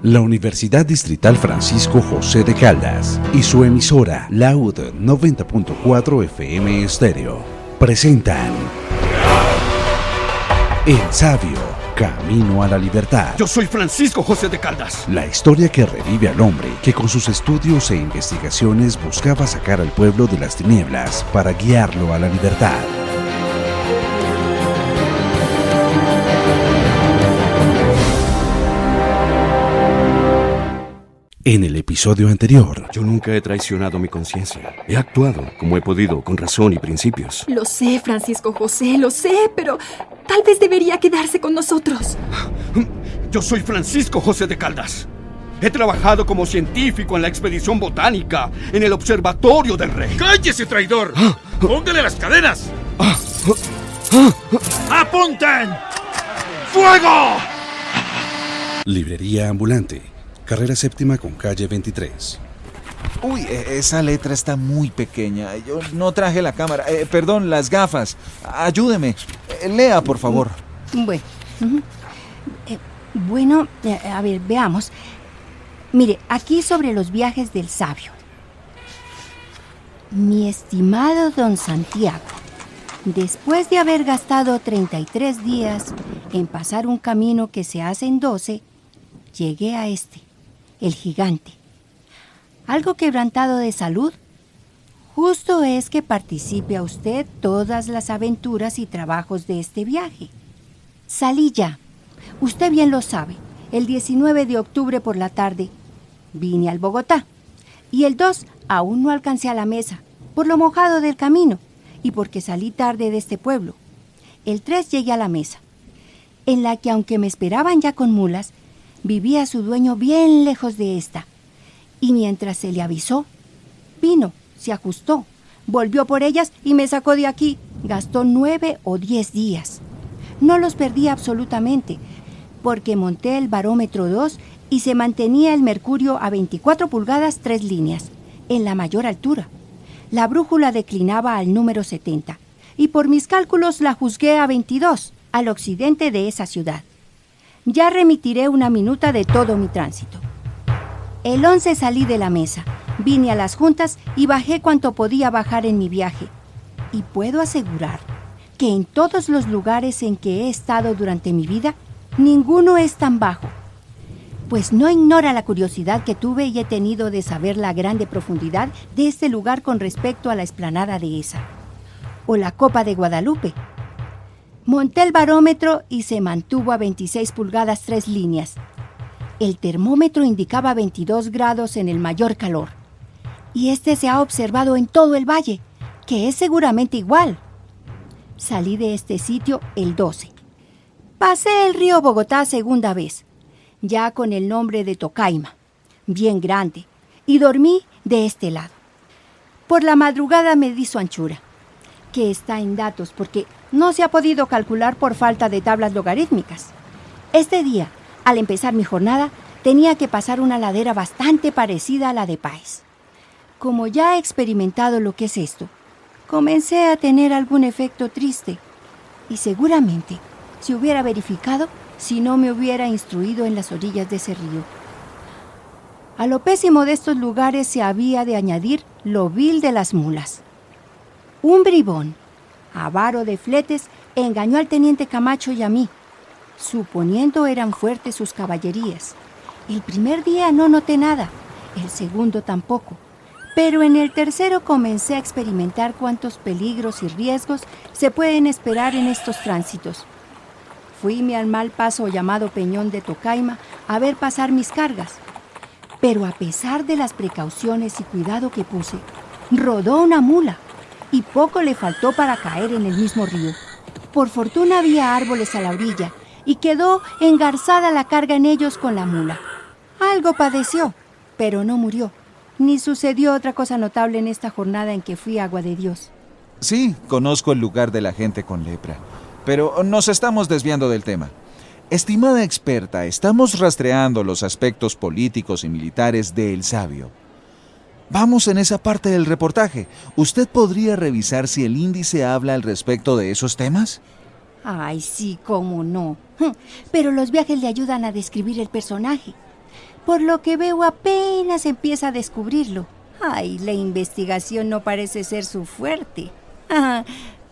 La Universidad Distrital Francisco José de Caldas y su emisora Laud 90.4 FM Estéreo presentan El Sabio, Camino a la Libertad. Yo soy Francisco José de Caldas. La historia que revive al hombre que con sus estudios e investigaciones buscaba sacar al pueblo de las tinieblas para guiarlo a la libertad. En el episodio anterior... Yo nunca he traicionado mi conciencia. He actuado como he podido, con razón y principios. Lo sé, Francisco José, lo sé, pero tal vez debería quedarse con nosotros. Yo soy Francisco José de Caldas. He trabajado como científico en la expedición botánica, en el observatorio del rey. ¡Cállese, traidor! ¡Póngale las cadenas! ¡Apunten! ¡Fuego! Librería ambulante. Carrera séptima con calle 23. Uy, esa letra está muy pequeña. Yo no traje la cámara. Perdón, las gafas. Ayúdeme. Lea, por favor. Bueno, a ver, veamos. Mire, aquí sobre los viajes del sabio. Mi estimado don Santiago, después de haber gastado 33 días en pasar un camino que se hace en 12, llegué a el gigante. Algo quebrantado de salud. Justo es que participe a usted todas las aventuras y trabajos de este viaje. Salí ya, usted bien lo sabe, el 19 de octubre por la tarde. Vine al Bogotá y el 2 aún no alcancé a la mesa, por lo mojado del camino y porque salí tarde de este pueblo. El 3 llegué a la mesa, en la que aunque me esperaban ya con mulas, vivía su dueño bien lejos de esta. Y mientras se le avisó, vino, se ajustó, volvió por ellas y me sacó de aquí. Gastó 9 o 10 días. No los perdí absolutamente, porque monté el barómetro 2 y se mantenía el mercurio a 24 pulgadas 3 líneas, en la mayor altura. La brújula declinaba al número 70, y por mis cálculos la juzgué a 22, al occidente de esa ciudad. Ya remitiré una minuta de todo mi tránsito. El 11 salí de la mesa, vine a las juntas y bajé cuanto podía bajar en mi viaje. Y puedo asegurar que en todos los lugares en que he estado durante mi vida, ninguno es tan bajo. Pues no ignora la curiosidad que tuve y he tenido de saber la grande profundidad de este lugar con respecto a la explanada de esa, o la Copa de Guadalupe. Monté el barómetro y se mantuvo a 26 pulgadas 3 líneas. El termómetro indicaba 22 grados en el mayor calor. Y este se ha observado en todo el valle, que es seguramente igual. Salí de este sitio el 12. Pasé el río Bogotá segunda vez, ya con el nombre de Tocaima, bien grande, y dormí de este lado. Por la madrugada me di su anchura, que está en datos porque no se ha podido calcular por falta de tablas logarítmicas. Este día, al empezar mi jornada, tenía que pasar una ladera bastante parecida a la de Páez. Como ya he experimentado lo que es esto, comencé a tener algún efecto triste y seguramente se hubiera verificado si no me hubiera instruido en las orillas de ese río. A lo pésimo de estos lugares se había de añadir lo vil de las mulas. Un bribón, avaro de fletes, engañó al teniente Camacho y a mí, suponiendo eran fuertes sus caballerías. El primer día no noté nada, el segundo tampoco, pero en el tercero comencé a experimentar cuántos peligros y riesgos se pueden esperar en estos tránsitos. Fuime al mal paso llamado Peñón de Tocaima a ver pasar mis cargas, pero a pesar de las precauciones y cuidado que puse, rodó una mula y poco le faltó para caer en el mismo río. Por fortuna había árboles a la orilla y quedó engarzada la carga en ellos con la mula. Algo padeció, pero no murió, ni sucedió otra cosa notable en esta jornada en que fui a Agua de Dios. Sí, conozco el lugar de la gente con lepra, pero nos estamos desviando del tema. Estimada experta, estamos rastreando los aspectos políticos y militares de El Sabio. Vamos en esa parte del reportaje. ¿Usted podría revisar si el índice habla al respecto de esos temas? Ay, sí, cómo no. Pero los viajes le ayudan a describir el personaje. Por lo que veo, apenas empieza a descubrirlo. Ay, la investigación no parece ser su fuerte.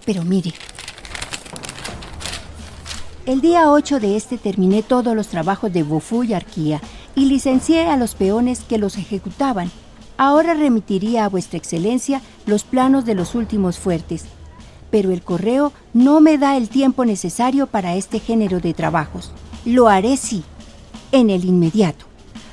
Pero mire, el día 8 de este terminé todos los trabajos de Bufú y Arquía y licencié a los peones que los ejecutaban. Ahora remitiría a Vuestra Excelencia los planos de los últimos fuertes, pero el correo no me da el tiempo necesario para este género de trabajos. Lo haré sí, en el inmediato.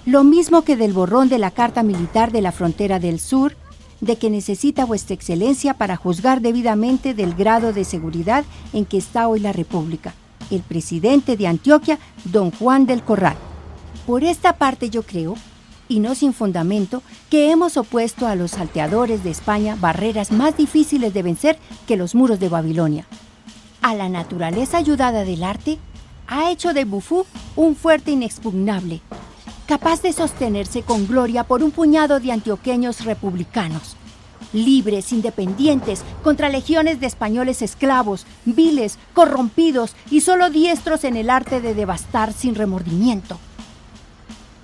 Lo mismo que del borrón de la Carta Militar de la Frontera del Sur, de que necesita Vuestra Excelencia para juzgar debidamente del grado de seguridad en que está hoy la República, el presidente de Antioquia, don Juan del Corral. Por esta parte yo creo, y no sin fundamento, que hemos opuesto a los salteadores de España barreras más difíciles de vencer que los muros de Babilonia. A la naturaleza ayudada del arte, ha hecho de Bufú un fuerte inexpugnable, capaz de sostenerse con gloria por un puñado de antioqueños republicanos, libres, independientes, contra legiones de españoles esclavos, viles, corrompidos y solo diestros en el arte de devastar sin remordimiento.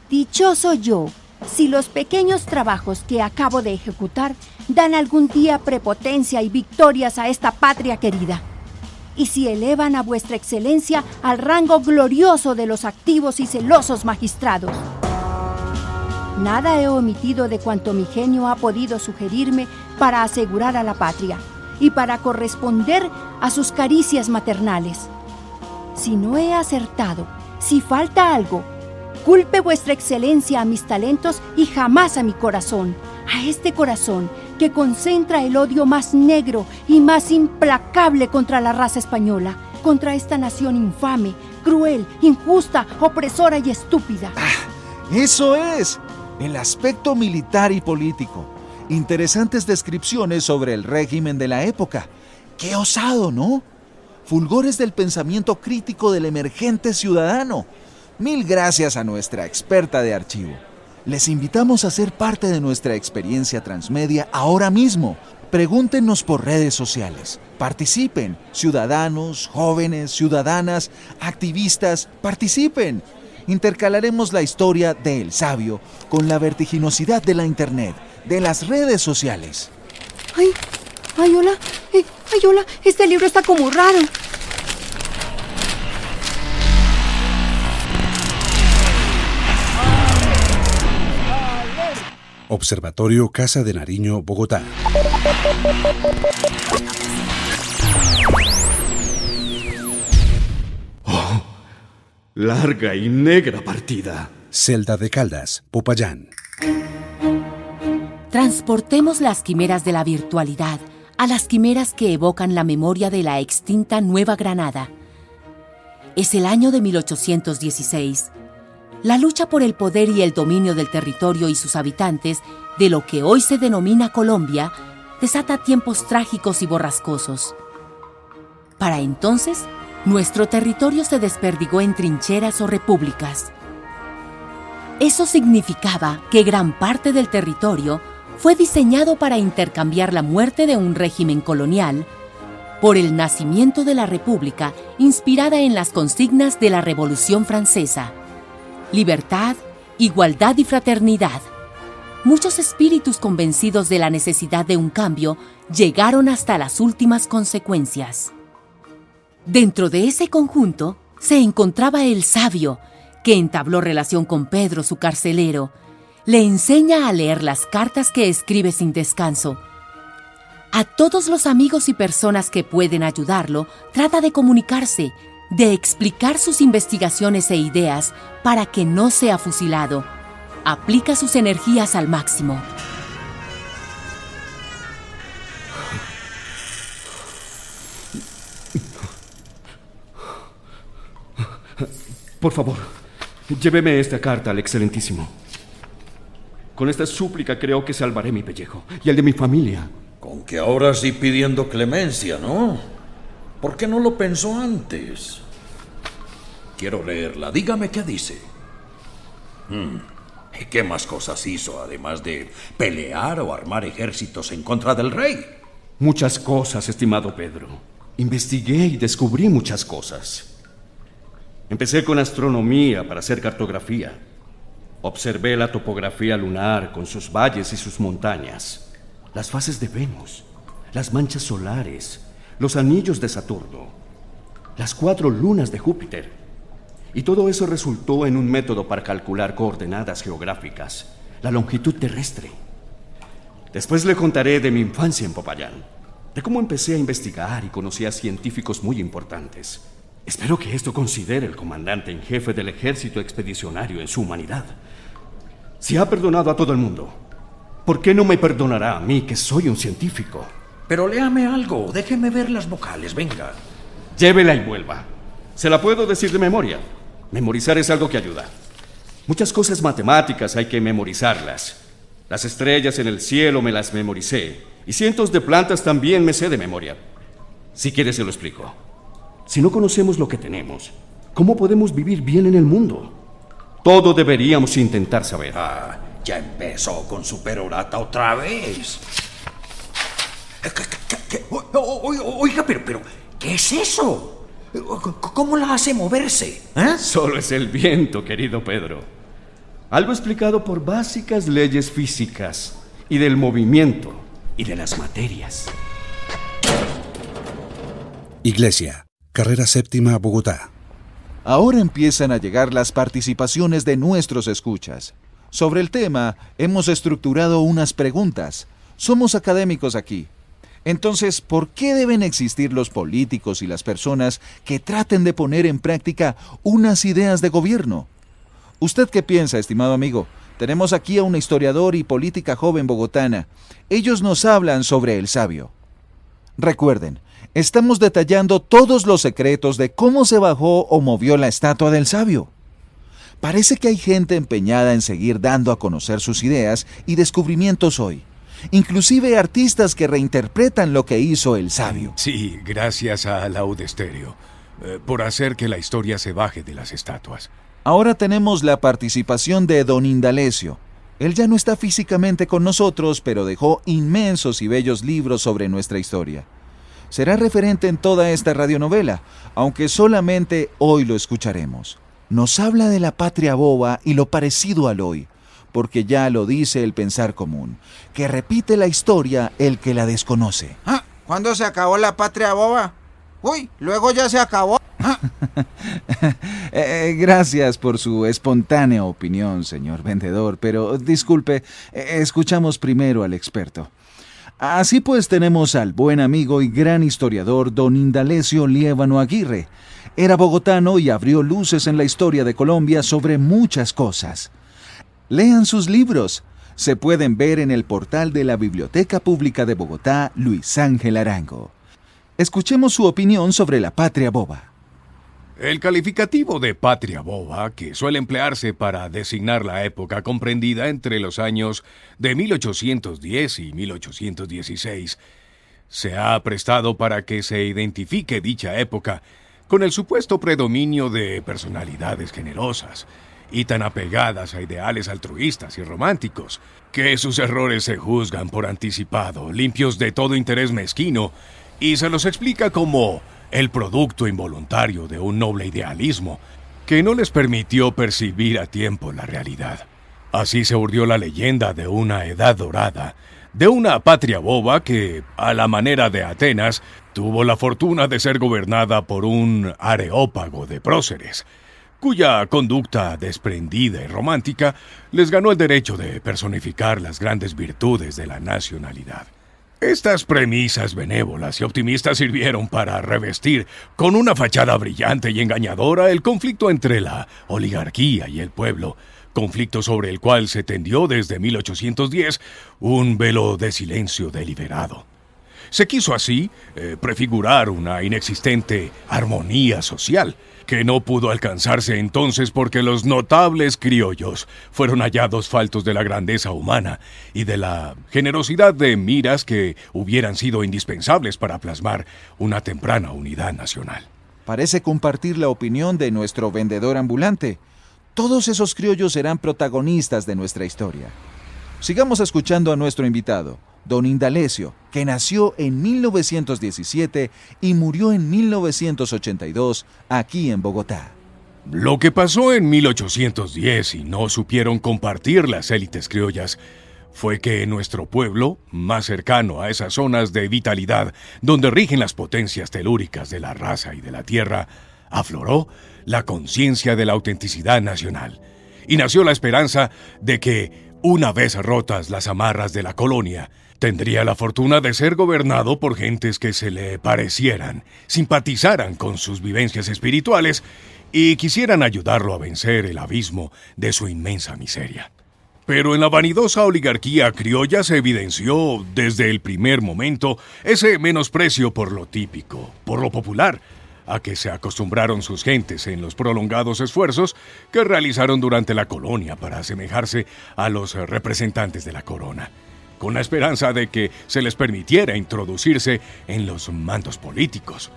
Dichoso yo, si los pequeños trabajos que acabo de ejecutar dan algún día prepotencia y victorias a esta patria querida, y si elevan a Vuestra Excelencia al rango glorioso de los activos y celosos magistrados. Nada he omitido de cuanto mi genio ha podido sugerirme para asegurar a la patria y para corresponder a sus caricias maternales. Si no he acertado, si falta algo, culpe Vuestra Excelencia a mis talentos y jamás a mi corazón, a este corazón que concentra el odio más negro y más implacable contra la raza española, contra esta nación infame, cruel, injusta, opresora y estúpida. ¡Eso es! El aspecto militar y político. Interesantes descripciones sobre el régimen de la época. ¡Qué osado!, ¿no? Fulgores del pensamiento crítico del emergente ciudadano. Mil gracias a nuestra experta de archivo. Les invitamos a ser parte de nuestra experiencia transmedia ahora mismo. Pregúntenos por redes sociales. Participen. Ciudadanos, jóvenes, ciudadanas, activistas, participen. Intercalaremos la historia de El Sabio con la vertiginosidad de la internet, de las redes sociales. ¡Ay, hola! ¡Hola! Este libro está como raro. Observatorio Casa de Nariño, Bogotá. Oh, larga y negra partida. Celda de Caldas, Popayán. Transportemos las quimeras de la virtualidad a las quimeras que evocan la memoria de la extinta Nueva Granada. Es el año de 1816. La lucha por el poder y el dominio del territorio y sus habitantes de lo que hoy se denomina Colombia desata tiempos trágicos y borrascosos. Para entonces, nuestro territorio se desperdigó en trincheras o repúblicas. Eso significaba que gran parte del territorio fue diseñado para intercambiar la muerte de un régimen colonial por el nacimiento de la República inspirada en las consignas de la Revolución Francesa. Libertad, igualdad y fraternidad. Muchos espíritus convencidos de la necesidad de un cambio llegaron hasta las últimas consecuencias. Dentro de ese conjunto se encontraba el sabio, que entabló relación con Pedro, su carcelero. Le enseña a leer las cartas que escribe sin descanso. A todos los amigos y personas que pueden ayudarlo, trata de comunicarse, de explicar sus investigaciones e ideas para que no sea fusilado. Aplica sus energías al máximo. Por favor, lléveme esta carta al excelentísimo. Con esta súplica creo que salvaré mi pellejo y el de mi familia. Con que ahora sí pidiendo clemencia, ¿no? ¿Por qué no lo pensó antes? Quiero leerla. Dígame qué dice. ¿Y qué más cosas hizo, además de pelear o armar ejércitos en contra del rey? Muchas cosas, estimado Pedro. Investigué y descubrí muchas cosas. Empecé con astronomía para hacer cartografía. Observé la topografía lunar con sus valles y sus montañas, las fases de Venus, las manchas solares, los anillos de Saturno, las 4 lunas de Júpiter. Y todo eso resultó en un método para calcular coordenadas geográficas, la longitud terrestre. Después le contaré de mi infancia en Popayán, de cómo empecé a investigar y conocí a científicos muy importantes. Espero que esto considere el comandante en jefe del ejército expedicionario en su humanidad. Si ha perdonado a todo el mundo, ¿por qué no me perdonará a mí, que soy un científico? Pero léame algo, déjeme ver las vocales, venga. Llévela y vuelva. Se la puedo decir de memoria. Memorizar es algo que ayuda. Muchas cosas matemáticas hay que memorizarlas. Las estrellas en el cielo me las memoricé, y cientos de plantas también me sé de memoria. Si quieres se lo explico. Si no conocemos lo que tenemos, ¿cómo podemos vivir bien en el mundo? Todo deberíamos intentar saber. Ah, ya empezó con su perorata otra vez. Oiga, pero, ¿qué es eso? ¿Cómo la hace moverse? Solo es el viento, querido Pedro. Algo explicado por básicas leyes físicas y del movimiento y de las materias. Iglesia, carrera séptima, Bogotá. Ahora empiezan a llegar las participaciones de nuestros escuchas. Sobre el tema, hemos estructurado unas preguntas. Somos académicos aquí. Entonces, ¿por qué deben existir los políticos y las personas que traten de poner en práctica unas ideas de gobierno? ¿Usted qué piensa, estimado amigo? Tenemos aquí a una historiador y política joven bogotana. Ellos nos hablan sobre el sabio. Recuerden, estamos detallando todos los secretos de cómo se bajó o movió la estatua del sabio. Parece que hay gente empeñada en seguir dando a conocer sus ideas y descubrimientos hoy. Inclusive artistas que reinterpretan lo que hizo el sabio. Sí, gracias a Laúd Estéreo, por hacer que la historia se baje de las estatuas. Ahora tenemos la participación de don Indalecio. Él ya no está físicamente con nosotros, pero dejó inmensos y bellos libros sobre nuestra historia. Será referente en toda esta radionovela, aunque solamente hoy lo escucharemos. Nos habla de la patria boba y lo parecido al hoy, porque ya lo dice el pensar común, que repite la historia el que la desconoce. ¿Cuándo se acabó la patria boba? Uy, luego ya se acabó. Gracias por su espontánea opinión, señor vendedor, pero disculpe, escuchamos primero al experto. Así pues tenemos al buen amigo y gran historiador don Indalecio Liévano Aguirre. Era bogotano y abrió luces en la historia de Colombia sobre muchas cosas. Lean sus libros. Se pueden ver en el portal de la Biblioteca Pública de Bogotá, Luis Ángel Arango. Escuchemos su opinión sobre la patria boba. El calificativo de patria boba, que suele emplearse para designar la época comprendida entre los años de 1810 y 1816, se ha prestado para que se identifique dicha época con el supuesto predominio de personalidades generosas y tan apegadas a ideales altruistas y románticos, que sus errores se juzgan por anticipado, limpios de todo interés mezquino, y se los explica como el producto involuntario de un noble idealismo que no les permitió percibir a tiempo la realidad. Así se urdió la leyenda de una edad dorada, de una patria boba que, a la manera de Atenas, tuvo la fortuna de ser gobernada por un areópago de próceres, cuya conducta desprendida y romántica les ganó el derecho de personificar las grandes virtudes de la nacionalidad. Estas premisas benévolas y optimistas sirvieron para revestir con una fachada brillante y engañadora el conflicto entre la oligarquía y el pueblo, conflicto sobre el cual se tendió desde 1810 un velo de silencio deliberado. Se quiso así prefigurar una inexistente armonía social, que no pudo alcanzarse entonces porque los notables criollos fueron hallados faltos de la grandeza humana y de la generosidad de miras que hubieran sido indispensables para plasmar una temprana unidad nacional. Parece compartir la opinión de nuestro vendedor ambulante. Todos esos criollos serán protagonistas de nuestra historia. Sigamos escuchando a nuestro invitado, don Indalecio, que nació en 1917 y murió en 1982 aquí en Bogotá. Lo que pasó en 1810 y no supieron compartir las élites criollas fue que en nuestro pueblo, más cercano a esas zonas de vitalidad donde rigen las potencias telúricas de la raza y de la tierra, afloró la conciencia de la autenticidad nacional y nació la esperanza de que, una vez rotas las amarras de la colonia, tendría la fortuna de ser gobernado por gentes que se le parecieran, simpatizaran con sus vivencias espirituales y quisieran ayudarlo a vencer el abismo de su inmensa miseria. Pero en la vanidosa oligarquía criolla se evidenció desde el primer momento ese menosprecio por lo típico, por lo popular, a que se acostumbraron sus gentes en los prolongados esfuerzos que realizaron durante la colonia para asemejarse a los representantes de la corona, con la esperanza de que se les permitiera introducirse en los mandos políticos.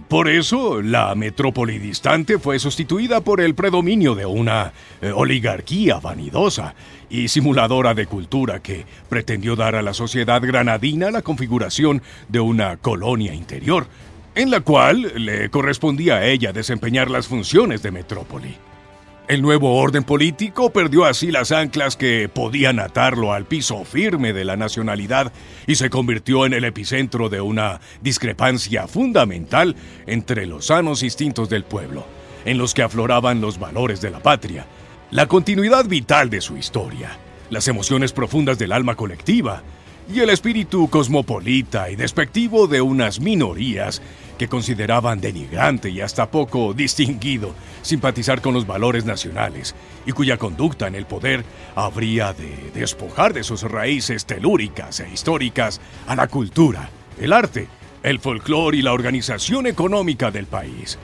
Por eso, la metrópoli distante fue sustituida por el predominio de una oligarquía vanidosa y simuladora de cultura que pretendió dar a la sociedad granadina la configuración de una colonia interior, en la cual le correspondía a ella desempeñar las funciones de metrópoli. El nuevo orden político perdió así las anclas que podían atarlo al piso firme de la nacionalidad y se convirtió en el epicentro de una discrepancia fundamental entre los sanos instintos del pueblo, en los que afloraban los valores de la patria, la continuidad vital de su historia, las emociones profundas del alma colectiva y el espíritu cosmopolita y despectivo de unas minorías que consideraban denigrante y hasta poco distinguido simpatizar con los valores nacionales y cuya conducta en el poder habría de despojar de sus raíces telúricas e históricas a la cultura, el arte, el folclore y la organización económica del país.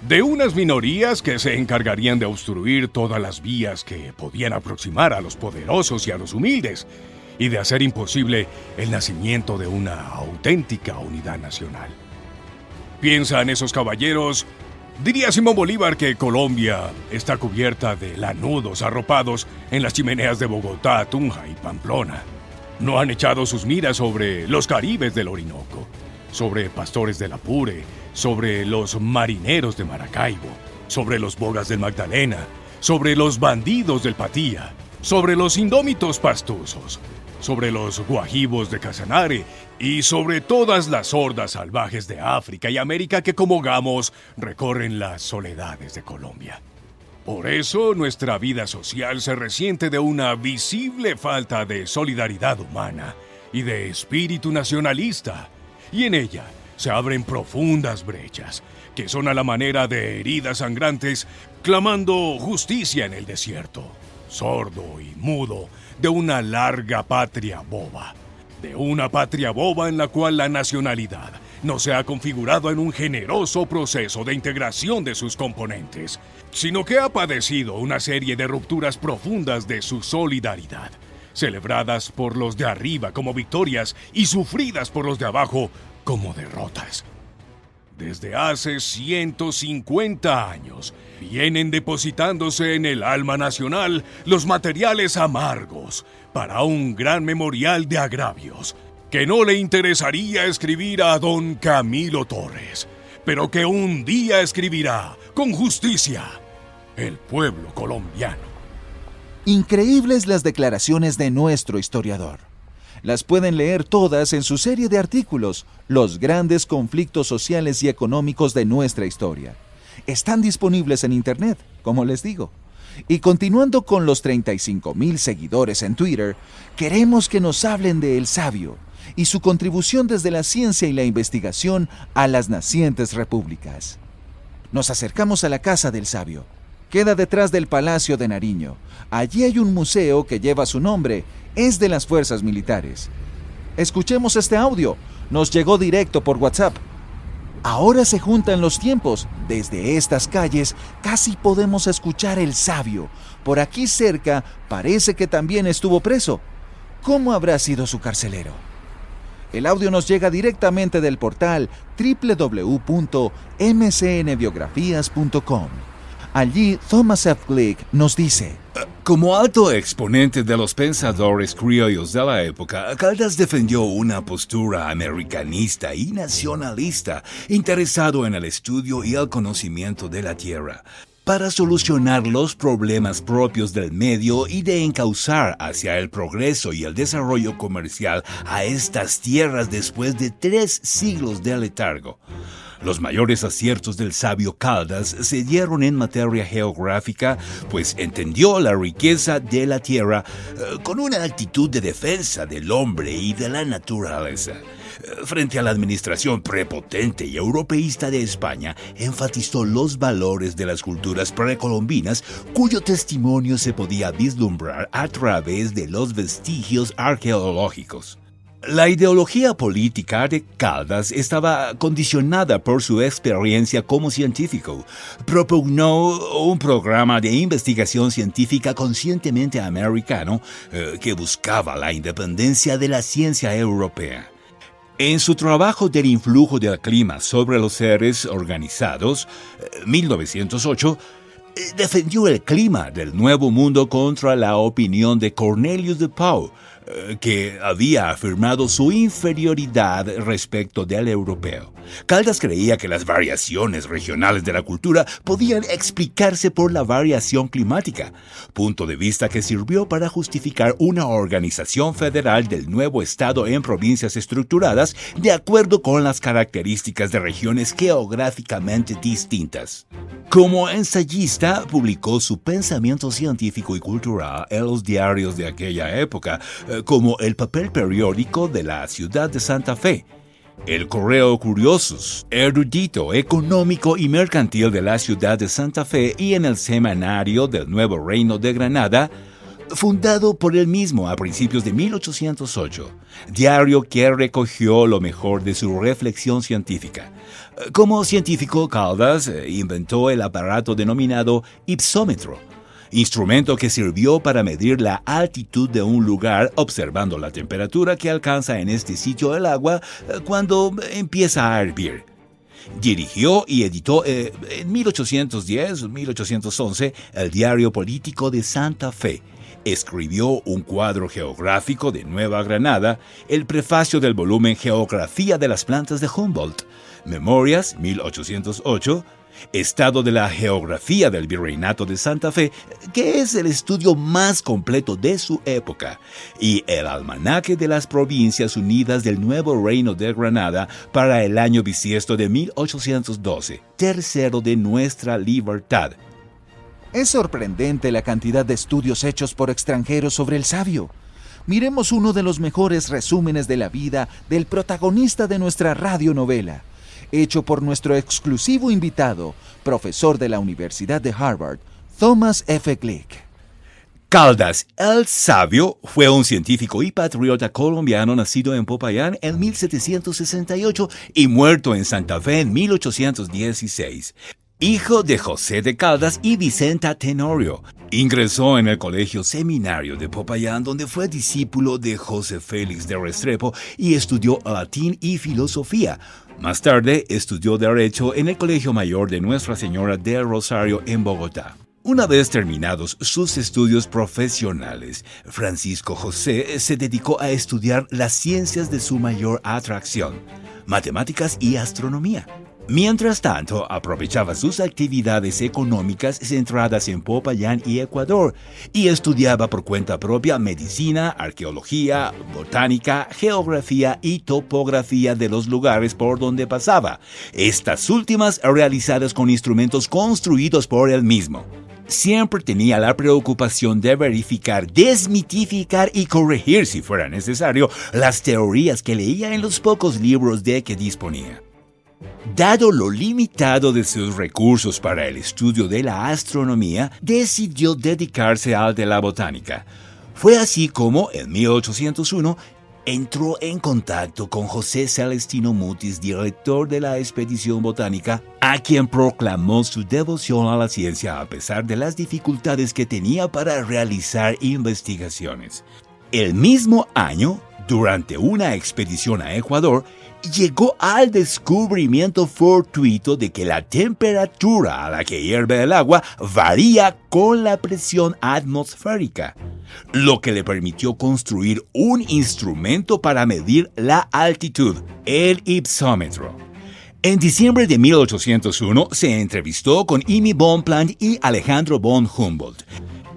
De unas minorías que se encargarían de obstruir todas las vías que podían aproximar a los poderosos y a los humildes, y de hacer imposible el nacimiento de una auténtica unidad nacional. ¿Piensan esos caballeros? Diría Simón Bolívar que Colombia está cubierta de lanudos arropados en las chimeneas de Bogotá, Tunja y Pamplona. No han echado sus miras sobre los caribes del Orinoco, sobre pastores del Apure, sobre los marineros de Maracaibo, sobre los bogas del Magdalena, sobre los bandidos del Patía, sobre los indómitos pastusos, sobre los guajivos de Casanare y sobre todas las hordas salvajes de África y América que como gamos recorren las soledades de Colombia. Por eso nuestra vida social se resiente de una visible falta de solidaridad humana y de espíritu nacionalista, y en ella se abren profundas brechas que son a la manera de heridas sangrantes clamando justicia en el desierto, sordo y mudo, de una larga patria boba, de una patria boba en la cual la nacionalidad no se ha configurado en un generoso proceso de integración de sus componentes, sino que ha padecido una serie de rupturas profundas de su solidaridad, celebradas por los de arriba como victorias y sufridas por los de abajo como derrotas. Desde hace 150 años, vienen depositándose en el alma nacional los materiales amargos para un gran memorial de agravios que no le interesaría escribir a don Camilo Torres, pero que un día escribirá con justicia el pueblo colombiano. Increíbles las declaraciones de nuestro historiador. Las pueden leer todas en su serie de artículos, Los grandes conflictos sociales y económicos de nuestra historia. Están disponibles en Internet, como les digo. Y continuando con los 35,000 seguidores en Twitter, queremos que nos hablen de El Sabio y su contribución desde la ciencia y la investigación a las nacientes repúblicas. Nos acercamos a la Casa del Sabio. Queda detrás del Palacio de Nariño. Allí hay un museo que lleva su nombre. Es de las fuerzas militares. Escuchemos este audio. Nos llegó directo por WhatsApp. Ahora se juntan los tiempos. Desde estas calles casi podemos escuchar El Sabio. Por aquí cerca parece que también estuvo preso. ¿Cómo habrá sido su carcelero? El audio nos llega directamente del portal www.mcnbiografías.com. Allí Thomas F. Glick nos dice: como alto exponente de los pensadores criollos de la época, Caldas defendió una postura americanista y nacionalista, interesado en el estudio y el conocimiento de la tierra. para solucionar los problemas propios del medio y de encauzar hacia el progreso y el desarrollo comercial a estas tierras después de 3 siglos de letargo. Los mayores aciertos del sabio Caldas se dieron en materia geográfica, pues entendió la riqueza de la tierra con una actitud de defensa del hombre y de la naturaleza. Frente a la administración prepotente y europeísta de España, enfatizó los valores de las culturas precolombinas, cuyo testimonio se podía vislumbrar a través de los vestigios arqueológicos. La ideología política de Caldas estaba condicionada por su experiencia como científico. Propugnó un programa de investigación científica conscientemente americano que buscaba la independencia de la ciencia europea. En su trabajo del influjo del clima sobre los seres organizados, 1908, defendió el clima del Nuevo Mundo contra la opinión de Cornelius de Pau, que había afirmado su inferioridad respecto del europeo. Caldas creía que las variaciones regionales de la cultura podían explicarse por la variación climática, punto de vista que sirvió para justificar una organización federal del nuevo Estado en provincias estructuradas de acuerdo con las características de regiones geográficamente distintas. Como ensayista, publicó su pensamiento científico y cultural en los diarios de aquella época, como el papel periódico de la ciudad de Santa Fe, el Correo Curiosus, erudito, económico y mercantil de la ciudad de Santa Fe, y en el Semanario del Nuevo Reino de Granada, fundado por él mismo a principios de 1808, diario que recogió lo mejor de su reflexión científica. Como científico, Caldas inventó el aparato denominado ipsómetro, instrumento que sirvió para medir la altitud de un lugar observando la temperatura que alcanza en este sitio el agua cuando empieza a hervir. Dirigió y editó en 1810-1811 el Diario Político de Santa Fe. Escribió un cuadro geográfico de Nueva Granada, el prefacio del volumen Geografía de las Plantas de Humboldt, Memorias, 1808, Estado de la Geografía del Virreinato de Santa Fe, que es el estudio más completo de su época, y el Almanaque de las Provincias Unidas del Nuevo Reino de Granada para el año bisiesto de 1812, tercero de nuestra libertad. Es sorprendente la cantidad de estudios hechos por extranjeros sobre el sabio. Miremos uno de los mejores resúmenes de la vida del protagonista de nuestra radionovela, hecho por nuestro exclusivo invitado, profesor de la Universidad de Harvard, Thomas F. Glick. Caldas, el sabio, fue un científico y patriota colombiano nacido en Popayán en 1768 y muerto en Santa Fe en 1816. Hijo de José de Caldas y Vicenta Tenorio, ingresó en el Colegio Seminario de Popayán, donde fue discípulo de José Félix de Restrepo y estudió latín y filosofía. Más tarde estudió Derecho en el Colegio Mayor de Nuestra Señora del Rosario en Bogotá. Una vez terminados sus estudios profesionales, Francisco José se dedicó a estudiar las ciencias de su mayor atracción, matemáticas y astronomía. Mientras tanto, aprovechaba sus actividades económicas centradas en Popayán y Ecuador y estudiaba por cuenta propia medicina, arqueología, botánica, geografía y topografía de los lugares por donde pasaba, estas últimas realizadas con instrumentos construidos por él mismo. Siempre tenía la preocupación de verificar, desmitificar y corregir, si fuera necesario, las teorías que leía en los pocos libros de que disponía. Dado lo limitado de sus recursos para el estudio de la astronomía, decidió dedicarse al de la botánica. Fue así como, en 1801, entró en contacto con José Celestino Mutis, director de la expedición botánica, a quien proclamó su devoción a la ciencia a pesar de las dificultades que tenía para realizar investigaciones. El mismo año, durante una expedición a Ecuador, llegó al descubrimiento fortuito de que la temperatura a la que hierve el agua varía con la presión atmosférica, lo que le permitió construir un instrumento para medir la altitud, el ipsómetro. En diciembre de 1801 se entrevistó con Emil von Planck y Alejandro von Humboldt.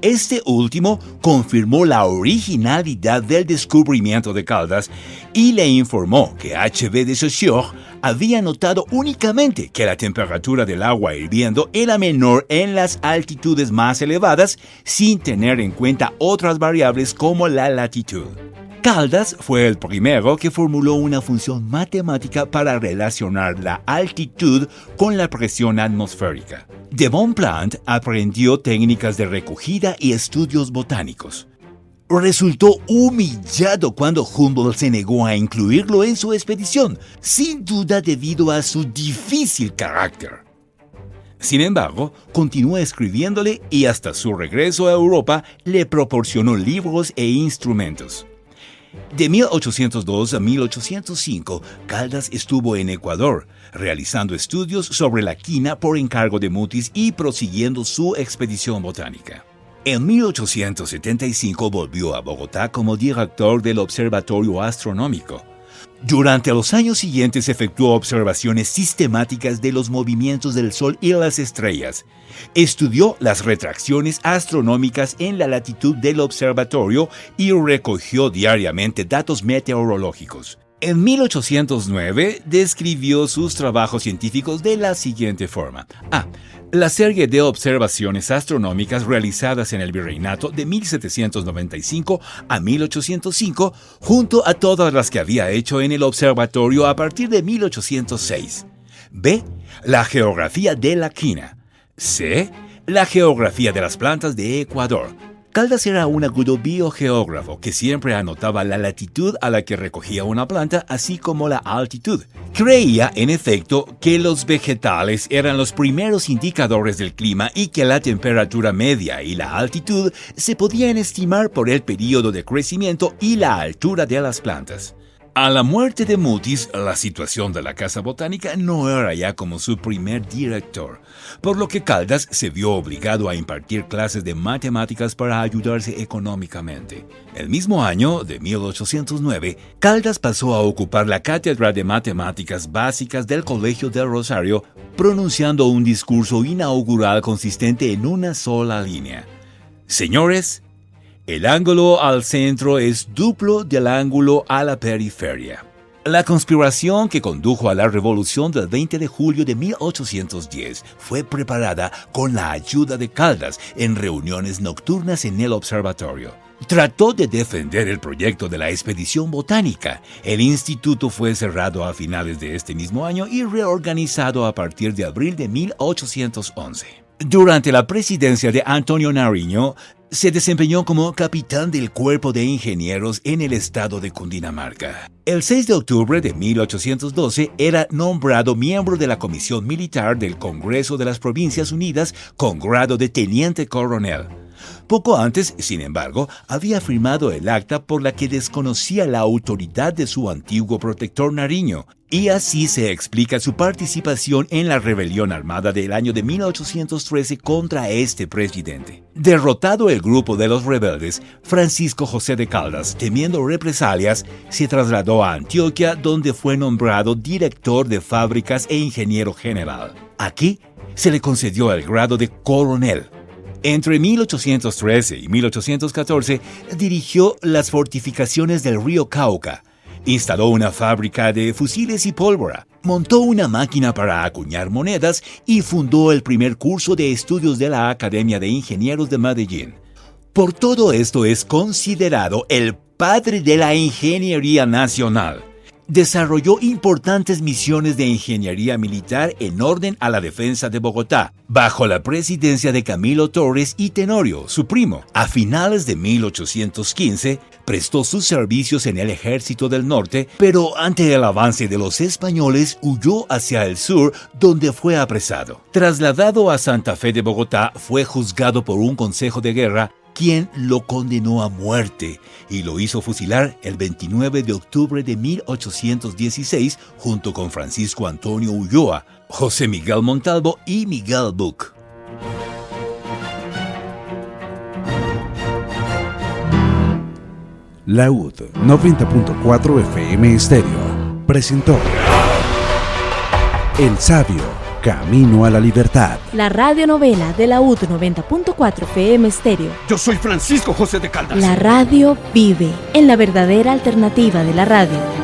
Este último confirmó la originalidad del descubrimiento de Caldas y le informó que H.B. de Saussure había notado únicamente que la temperatura del agua hirviendo era menor en las altitudes más elevadas sin tener en cuenta otras variables como la latitud. Caldas fue el primero que formuló una función matemática para relacionar la altitud con la presión atmosférica. De von Planck aprendió técnicas de recogida y estudios botánicos. Resultó humillado cuando Humboldt se negó a incluirlo en su expedición, sin duda debido a su difícil carácter. Sin embargo, continuó escribiéndole y hasta su regreso a Europa le proporcionó libros e instrumentos. De 1802 a 1805, Caldas estuvo en Ecuador, realizando estudios sobre la quina por encargo de Mutis y prosiguiendo su expedición botánica. En 1875 volvió a Bogotá como director del Observatorio Astronómico. Durante los años siguientes efectuó observaciones sistemáticas de los movimientos del Sol y las estrellas. Estudió las retracciones astronómicas en la latitud del observatorio y recogió diariamente datos meteorológicos. En 1809 describió sus trabajos científicos de la siguiente forma. La serie de observaciones astronómicas realizadas en el Virreinato de 1795 a 1805, junto a todas las que había hecho en el observatorio a partir de 1806. B. La geografía de la quina. C. La geografía de las plantas de Ecuador. Caldas era un agudo biogeógrafo que siempre anotaba la latitud a la que recogía una planta, así como la altitud. Creía, en efecto, que los vegetales eran los primeros indicadores del clima y que la temperatura media y la altitud se podían estimar por el período de crecimiento y la altura de las plantas. A la muerte de Mutis, la situación de la Casa Botánica no era ya como su primer director, por lo que Caldas se vio obligado a impartir clases de matemáticas para ayudarse económicamente. El mismo año, de 1809, Caldas pasó a ocupar la cátedra de matemáticas básicas del Colegio del Rosario, pronunciando un discurso inaugural consistente en una sola línea. Señores, el ángulo al centro es duplo del ángulo a la periferia. La conspiración que condujo a la revolución del 20 de julio de 1810 fue preparada con la ayuda de Caldas en reuniones nocturnas en el observatorio. Trató de defender el proyecto de la expedición botánica. El instituto fue cerrado a finales de este mismo año y reorganizado a partir de abril de 1811. Durante la presidencia de Antonio Nariño, se desempeñó como capitán del Cuerpo de Ingenieros en el estado de Cundinamarca. El 6 de octubre de 1812 era nombrado miembro de la Comisión Militar del Congreso de las Provincias Unidas con grado de teniente coronel. Poco antes, sin embargo, había firmado el acta por la que desconocía la autoridad de su antiguo protector Nariño, y así se explica su participación en la rebelión armada del año de 1813 contra este presidente. Derrotado el grupo de los rebeldes, Francisco José de Caldas, temiendo represalias, se trasladó a Antioquia, donde fue nombrado director de fábricas e ingeniero general. Aquí se le concedió el grado de coronel. Entre 1813 y 1814 dirigió las fortificaciones del río Cauca, instaló una fábrica de fusiles y pólvora, montó una máquina para acuñar monedas y fundó el primer curso de estudios de la Academia de Ingenieros de Medellín. Por todo esto es considerado el padre de la ingeniería nacional. Desarrolló importantes misiones de ingeniería militar en orden a la defensa de Bogotá, bajo la presidencia de Camilo Torres y Tenorio, su primo. A finales de 1815, prestó sus servicios en el Ejército del Norte, pero ante el avance de los españoles huyó hacia el sur, donde fue apresado. Trasladado a Santa Fe de Bogotá, fue juzgado por un consejo de guerra, quien lo condenó a muerte y lo hizo fusilar el 29 de octubre de 1816 junto con Francisco Antonio Ulloa, José Miguel Montalvo y Miguel Buch. Laúd 90.4 FM Estéreo presentó El Sabio, camino a la libertad. La radionovela de la UD 90.4 FM Estéreo. Yo soy Francisco José de Caldas. La radio vive en la verdadera alternativa de la radio.